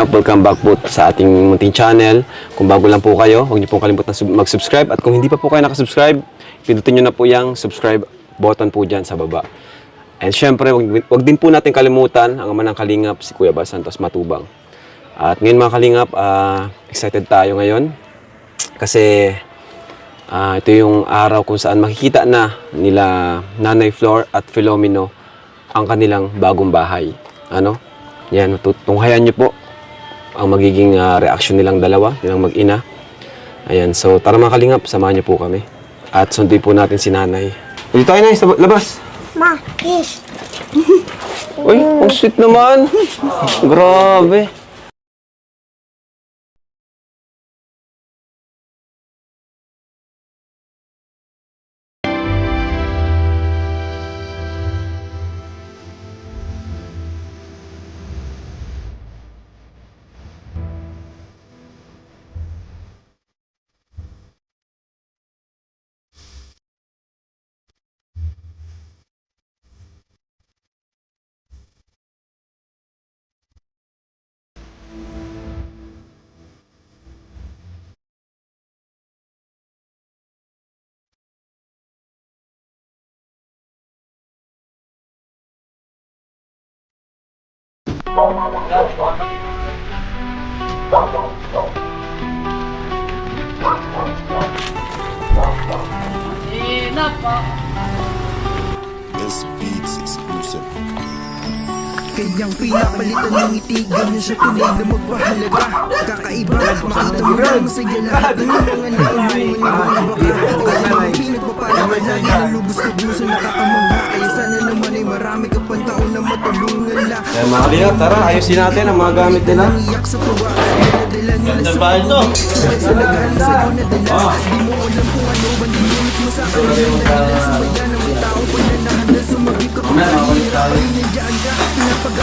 Welcome back po sa ating munting channel. Kung bago lang po kayo, huwag niyo pong kalimutan mag-subscribe. At kung hindi pa po kayo nakasubscribe, pindutin niyo na po yung subscribe button po dyan sa baba. And syempre, huwag din po natin kalimutan ang ama ng Kalingap, si Kuya Bal Santos Matubang. At ngayon mga Kalingap, excited tayo ngayon. Kasi ito yung araw kung saan makikita na nila Nanay Flor at Filomeno ang kanilang bagong bahay. Yan, tunghayan niyo po ang magiging reaction nilang dalawa, nilang mag-ina. Ayan, so tara mga Kalingap, samahan niyo po kami. At sunduin po natin si Nanay. Dito tayo na, sa labas. Ma, kiss. Uy, ang sweet naman. Grabe. This Beats exclusive. Kayang pinapalitan ng itigan niya sa tunay na magpahalaga. Kakaiba, makita mo na masaya lahat ng mga natulungan ni mga baka. Kaya mga pinagpapalaman lagi na lubos-lubos na nakakamangha. Kaya sana naman ay marami ka pang taon na matulungan la. Kaya mga Kalingap, tara, ayusin natin ang mga gamit nila. Iyak sa tuwa, nadala nila sa pagod. Sabay sa nagaling sa'yo nadala. Di mo alam kung ano ba dinunit mo sa kanila. Dahilan sa bayan ng may tao pa na nahanda sumagip ka kung kanina. Ay nandiyan ka,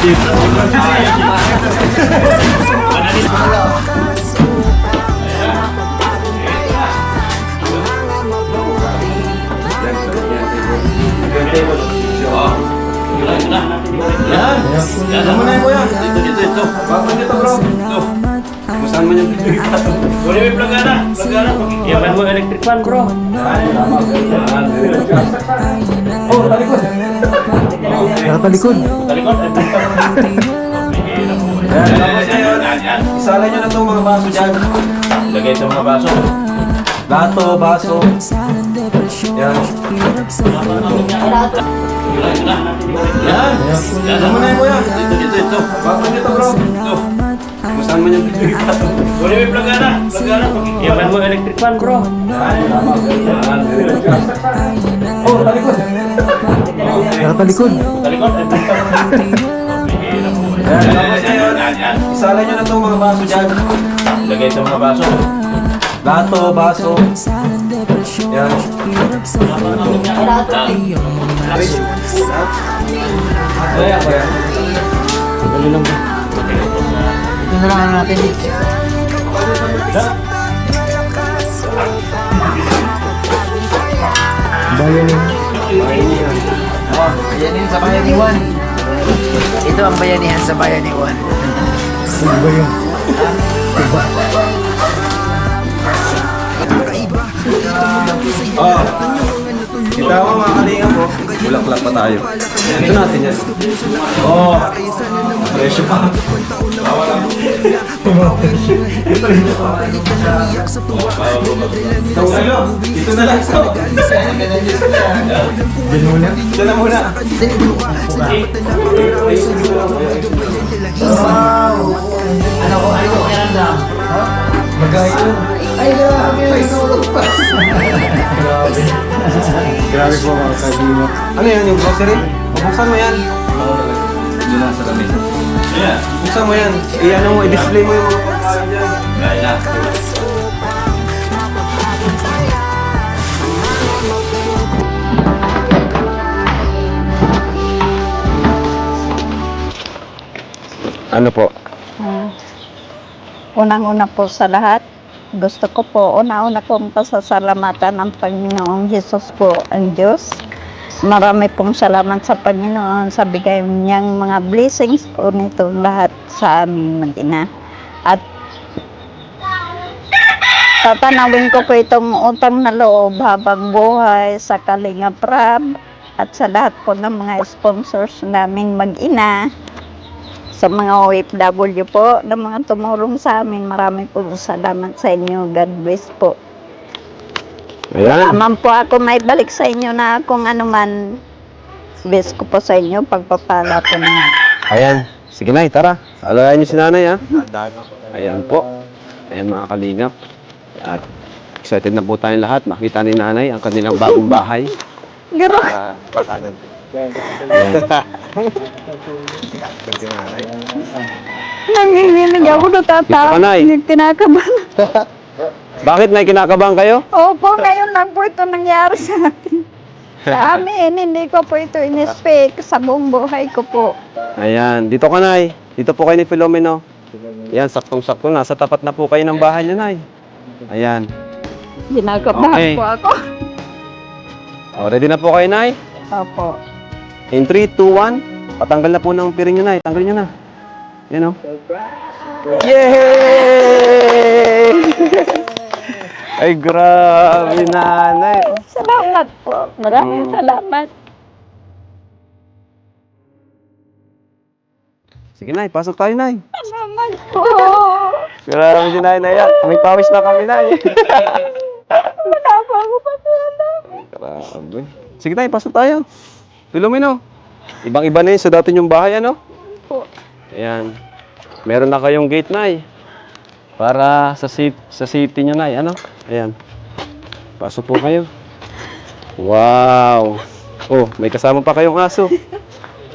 Dito. Bakit dito, bro? Dito. Saan mo yung dito? Boleh may plagana. Iyakan mo electric fan, bro. Oh, talikod. Talikod. Talikod. Yan. Isalay nyo na itong mga baso dyan. Lagay ito mga baso. Lato, baso. Yan. Yan. Saan mo na yung kuya? Dito. Bakit dito, bro? Dito. Saan mo yung dito? Boleh may plagana. Iyakan mo electric fan, bro. Oh, talikod. Talikod. Talikod. Yan. Isalay nyo na itong mga baso dyan. Lagay ito mga baso. Lato, baso. Yan. Kaya. Dali lang ba? Ito na lang natin. Bayanihan sa bayan ni Juan. Ito ang bayanihan sa bayan ni Juan. kakaiba. Makita mo lang kung sa'yo lahat ng mga natulungan. Kita mo mga Kalingap po. Bulaklak pa tayo. Ito natin yan. Oo. Kaya sana naman Presyo pa. pang taon na matulungan la. Papawin mo nga higpit. Papalitan ng iyak sa tuwa. Daladala nila sa uwi. Ito na lang. Sa nagaling sa ganit nila. Alam kung ano ba Ito na muna. kanila gawa. Salamat na napakarami sa iyo. Dumayan nila isa. Grabe po mga Kalingap. Ano yan? Yung grocery? Buksan mo yan. Doon lang sa kami. Ayan. Buksan mo yan. I-ano mo, i-display mo yung mga pagkain dyan. Ayan. Ano po? Unang-una po sa lahat, gusto ko po, una-una kong pasasalamatan ang Panginoong Hesus po, ang Diyos. Marami pong salamat sa Panginoon sa bigay niyang mga blessings po nito lahat sa aming mag-ina. At tatanawin ko po itong utang na loob habang buhay sa Kalinga Prab at sa lahat po ng mga sponsors namin mag-ina. Sa mga OFW po, na mga tumulong sa amin, marami po salamat sa inyo. God bless po. Ayan. Aman po ako may balik sa inyo na kung ano man, best ko po sa inyo, pagpapala po na. Ayan. Sige Nay, tara. Alayan niyo si Nanay ha. Ayan po. Ayan mga kalingap. At excited na po tayong lahat. Makita ni Nanay ang kanilang bagong bahay. Garo. Nanginginig ako, Dito ka, natatawa. Nay. Kinakabahan. Bakit Nay, kinakabahan kayo? Opo, ngayon lang po ito nangyari sa akin. Sa amin, hindi ko po ito in-expect sa buong buhay ko po. Ayan. Dito ka Nay. Dito po kayo ni Filomeno. Ayan, saktong-sakto. Nasa tapat na po kayo ng bahay niya Nay. Ayan. Ginagabahan Okay. po ako. O, ready na po kayo Nay? Opo. In 3, 2, 1. Patanggal na po ng piring nyo Nay. Tanggalin nyo na. Yan o. Yay! Ay, grabe Nanay. Salamat po. Maraming salamat. Sige Nay, pasok tayo Nay. Salamat po. Grabe si Nay yan. May pawis na kami Nay. Wala po ako pasalam. Grabe. Sige Nay, pasok tayo. Filomeno. Ibang-iba na yun sa dati yung bahay, ano? Po. Ayan. Meron na kayong gate, Nay. Para sa city nyo, Nay. Ano? Ayan. Pasok po kayo. Wow. Oh, may kasama pa kayong aso.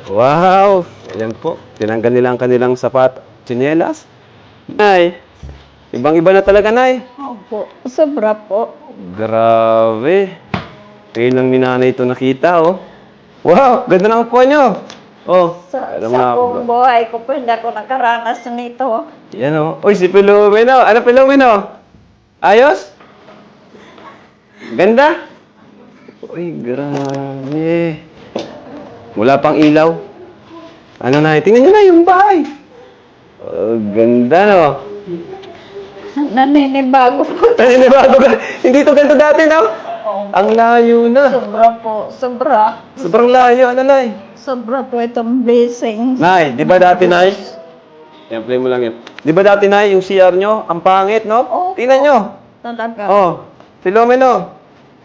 Wow. Ayan po. Tinanggal nila ang kanilang sapat. Tsinelas. Nay. Ibang-iba na talaga, Nay. Opo. Sobra po. Grabe. Ngayon lang ni Nanay ito nakita, oh. Wow, ganda ng upuan nyo. Oh, Sa alam nga. buong buhay ko po, hindi ako nakaranas nito. Yan oh. Uy, si Filomeno. Ano Filomeno? Ayos? Ganda? Uy, grabe. Wala pang ilaw. Ano na, tingnan nyo na yung bahay. Oh, ganda no. Naninibago po. Naninibago ka. Hindi to ganito dati no. Ang layo na. Sobra po. Sobra. Sobrang layo. Ano, Nay? Sobra po itong blessings. Nay, di ba dati, Nay? Yan, play mo lang yan. Di ba dati, Nay, yung CR nyo, ang pangit, no? Opo. Tingnan nyo. Talaga. Oh, Filomeno.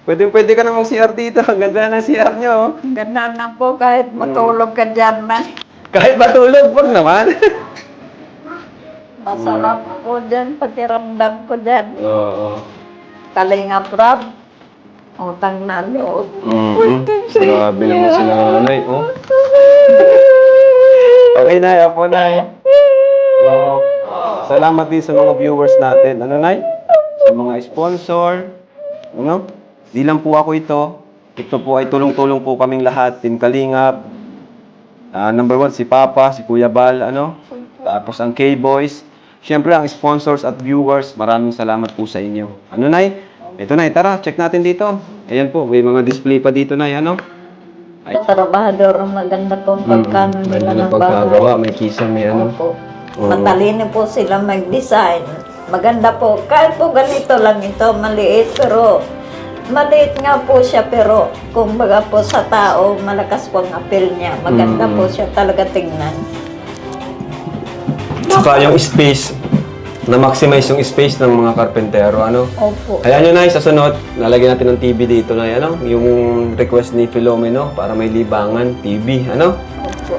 Pwede ka namang CR dito. Ang ganda ng CR nyo. oh. Ganda na po kahit matulog ka dyan man. Kahit matulog, wag naman. Masarap po dyan, pati ramdam ko dyan. Oo. Kalinga Prab. Utang na loob. Grabe naman si Nanay, oh. Okay, Nay. Apo, Nay. Wow. Salamat din sa mga viewers natin. Ano, Nay? Sa mga sponsor. Ano? Di lang po ako ito. Ito po ay tulong-tulong po kaming lahat. Team Kalingap. Number 1, si Papa, si Kuya Bal, ano? Tapos ang K-Boys. Siyempre, ang sponsors at viewers, maraming salamat po sa inyo. Ano, Nay? Ito, Nay, tara, check natin dito. Ayan po, may mga display pa dito, Nay, ano? Ay. Trabahador, maganda po ang pagkano nila ng pagkagawa, may kisame, may ano. Opo. Matalino po sila mag-design. Maganda po. Kahit po ganito lang ito, maliit, pero maliit nga po siya, pero kumbaga po sa tao, malakas po ang appeal niya. Maganda po siya talaga tingnan. Saka yung space, na-maximize yung space ng mga karpentero, ano? Opo. Ayan yun, Nay, sa sunod, nalagyan natin ng TV dito, Nay, ano? Yung request ni Filomeno para may libangan, TV, ano? Opo.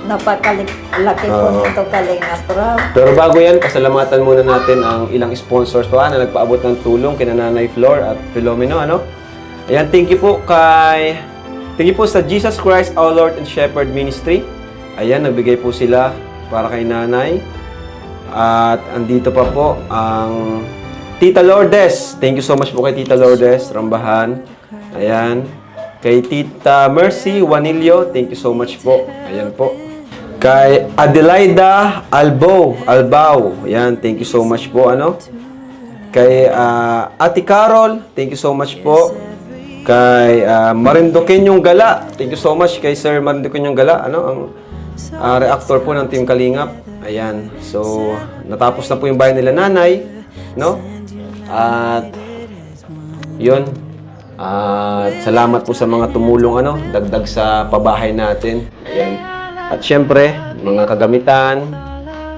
Napakalaki po Oo. nito Kalinga Prab. Pero bago yan, pasalamatan muna natin ang ilang sponsors pa na nagpaabot ng tulong kina Nanay Flor at Filomeno, ano? Ayan, thank you po sa Jesus Christ, Our Lord and Shepherd Ministry. Ayan, nagbigay po sila para kay Nanay. At andito pa po ang Tita Lourdes. Thank you so much po kay Tita Lourdes Rambahan. Ayan. Kay Tita Mercy Wanilio, thank you so much po. Ayan po. Kay Adelaida Albao. Ayan, thank you so much po. Ano? Kay Ate Carol, thank you so much po. Kay Marinduqueño Gala, thank you so much kay Sir Marinduqueño Gala. Ano? Ang reactor po ng Team Kalingap. Ayan. So, natapos na po yung bahay nila nanay. No? At, yun. At salamat po sa mga tumulong, dagdag sa pabahay natin. Ayan. At syempre, mga kagamitan,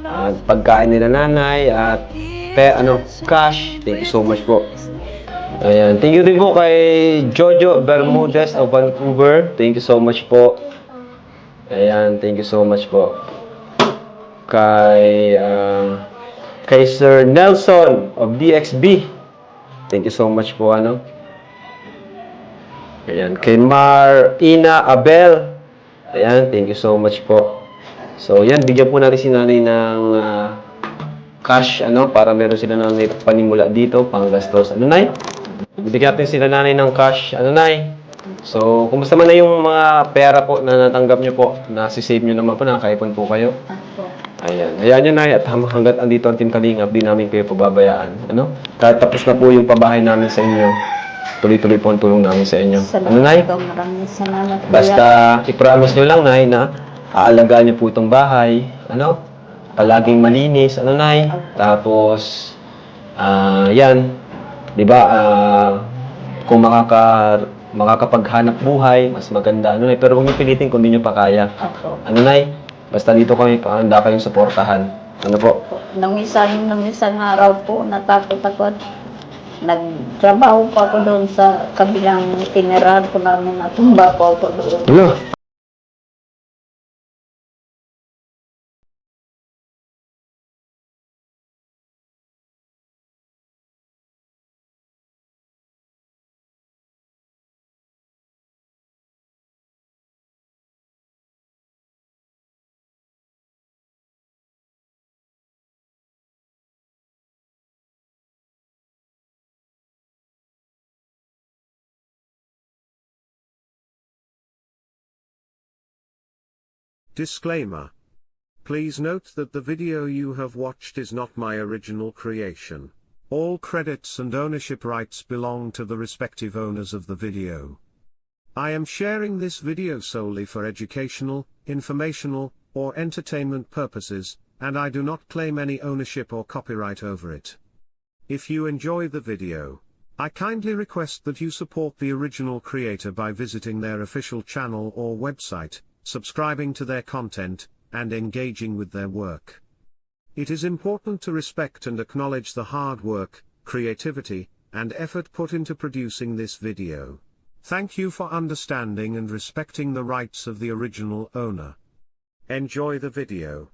at pagkain nila nanay, at cash. Thank you so much po. Ayan. Thank you din po kay Jojo Bermudez of Vancouver. Thank you so much po. Ayan. Thank you so much po. Kay Sir Nelson of DXB. Thank you so much po, Ayan. Kay Marina Abel. Ayan. Thank you so much po. So, yan. Bigyan po natin si nanay ng cash, para meron sila ng panimula dito, panggastos. Nay? Bigyan natin sila nanay ng cash. Nay? So, kumusta man na yung mga pera po na natanggap nyo po? Nasi-save nyo naman po, nakakaipon po kayo? Ayan. Ayan yun, Nay. At hanggat andito ang Team Kalingap, di namin kayo pababayaan. Kahit tapos na po yung pabahay namin sa inyo, tuloy-tuloy po ang tulong namin sa inyo. Nay? Maraming salamat. Basta, i-promise nyo lang, Nay, na aalagaan niyo po itong bahay. Palaging malinis. Nay? Tapos, yan. Diba, kung makakapaghanap buhay, mas maganda. Nay? Pero huwag niyo pilitin kung hindi niyo pa kaya. Nay? Basta dito kami, handa kayong suportahan. Po? Nung isang araw po, natakot ako. Nagtrabaho pa ako doon sa kabilang tinirahan ko namin, natumba po ako doon. Disclaimer. Please note that the video you have watched is not my original creation. All credits and ownership rights belong to the respective owners of the video. I am sharing this video solely for educational, informational, or entertainment purposes, and I do not claim any ownership or copyright over it. If you enjoy the video, I kindly request that you support the original creator by visiting their official channel or website, subscribing to their content, and engaging with their work. It is important to respect and acknowledge the hard work, creativity, and effort put into producing this video. Thank you for understanding and respecting the rights of the original owner. Enjoy the video.